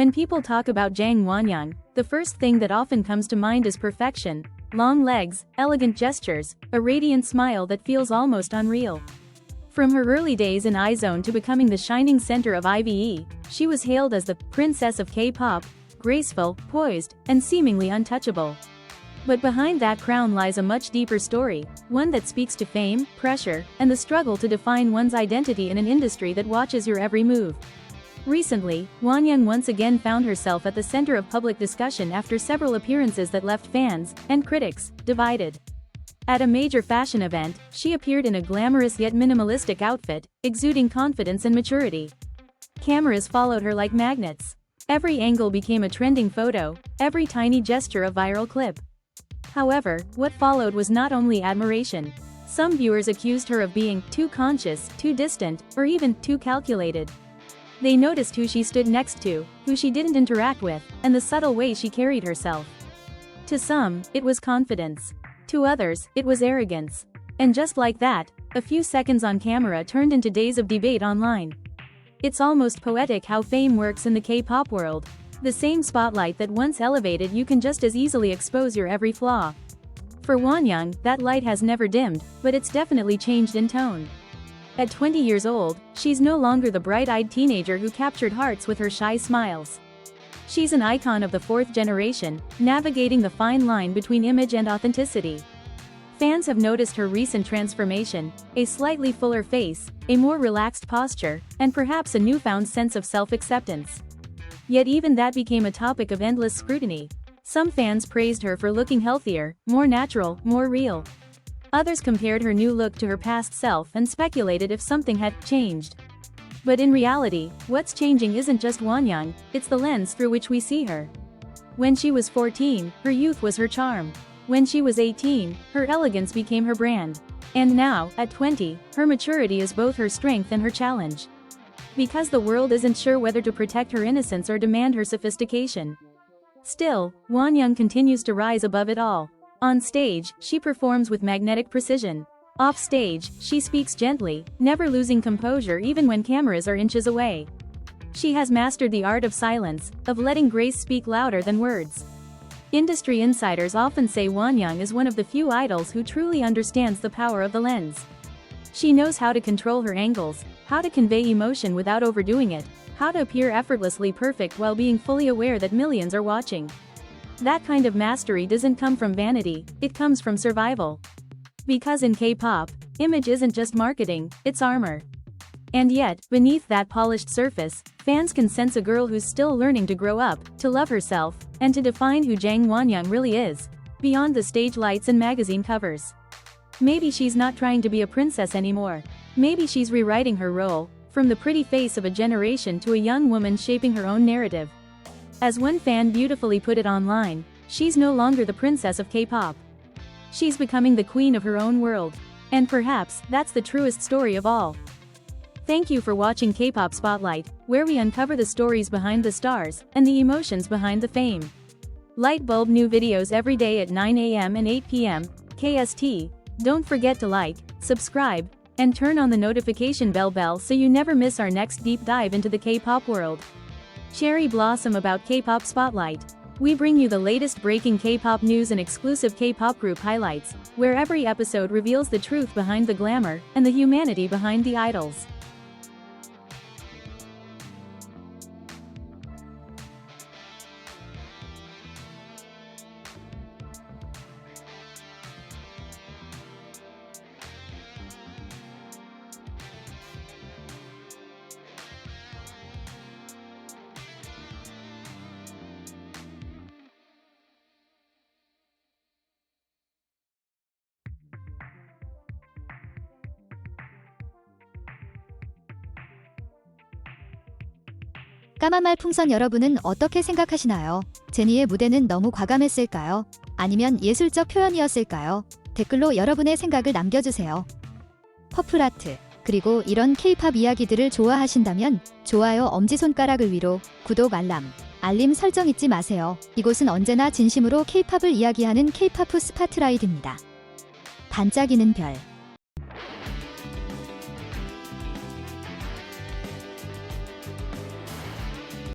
When people talk about Jang Wonyoung, the first thing that often comes to mind is perfection. Long legs, elegant gestures, a radiant smile that feels almost unreal. From her early days in iZone to becoming the shining center of IVE, she was hailed as the princess of K-pop, graceful, poised, and seemingly untouchable. But behind that crown lies a much deeper story, one that speaks to fame, pressure, and the struggle to define one's identity in an industry that watches your every move. Recently, Wonyoung once again found herself at the center of public discussion after several appearances that left fans and critics divided. At a major fashion event, she appeared in a glamorous yet minimalistic outfit, exuding confidence and maturity. Cameras followed her like magnets. Every angle became a trending photo, every tiny gesture a viral clip. However, what followed was not only admiration. Some viewers accused her of being too conscious, too distant, or even too calculated. They noticed who she stood next to, who she didn't interact with, and the subtle way she carried herself. To some, it was confidence. To others, it was arrogance. And just like that, a few seconds on camera turned into days of debate online. It's almost poetic how fame works in the K-pop world. The same spotlight that once elevated you can just as easily expose your every flaw. For Wonyoung, that light has never dimmed, but it's definitely changed in tone. At 20 years old, she's no longer the bright-eyed teenager who captured hearts with her shy smiles. She's an icon of the fourth generation, navigating the fine line between image and authenticity. Fans have noticed her recent transformation, a slightly fuller face, a more relaxed posture, and perhaps a newfound sense of self-acceptance. Yet even that became a topic of endless scrutiny. Some fans praised her for looking healthier, more natural, more real. Others compared her new look to her past self and speculated if something had changed. But in reality, what's changing isn't just Wonyoung, it's the lens through which we see her. When she was 14, her youth was her charm. When she was 18, her elegance became her brand. And now, at 20, her maturity is both her strength and her challenge. Because the world isn't sure whether to protect her innocence or demand her sophistication. Still, Wonyoung continues to rise above it all. On stage, she performs with magnetic precision. Off stage, she speaks gently, never losing composure even when cameras are inches away. She has mastered the art of silence, of letting grace speak louder than words. Industry insiders often say Wonyoung is one of the few idols who truly understands the power of the lens. She knows how to control her angles, how to convey emotion without overdoing it, how to appear effortlessly perfect while being fully aware that millions are watching. That kind of mastery doesn't come from vanity, it comes from survival. Because in K-pop, image isn't just marketing, it's armor. And yet, beneath that polished surface, fans can sense a girl who's still learning to grow up, to love herself, and to define who Jang Wonyoung really is, beyond the stage lights and magazine covers. Maybe she's not trying to be a princess anymore. Maybe she's rewriting her role, from the pretty face of a generation to a young woman shaping her own narrative. As one fan beautifully put it online, she's no longer the princess of K-pop. She's becoming the queen of her own world. And perhaps, that's the truest story of all. Thank you for watching Kpop Spotlight, where we uncover the stories behind the stars, and the emotions behind the fame. Light bulb new videos every day at 9 a.m. and 8 p.m. KST. Don't forget to like, subscribe, and turn on the notification bell so you never miss our next deep dive into the K-pop world. Cherry blossom about Kpop Spotlight. We bring you the latest breaking K-pop news and exclusive K-pop group highlights, where every episode reveals the truth behind the glamour and the humanity behind the idols. 까만말 풍선 여러분은 어떻게 생각하시나요? 제니의 무대는 너무 과감했을까요? 아니면 예술적 표현이었을까요? 댓글로 여러분의 생각을 남겨주세요. 퍼플아트, 그리고 이런 K-팝 이야기들을 좋아하신다면 좋아요 엄지손가락을 위로, 구독 알림 설정 잊지 마세요. 이곳은 언제나 진심으로 K-팝을 이야기하는 Kpop 스팟라이트입니다. 반짝이는 별.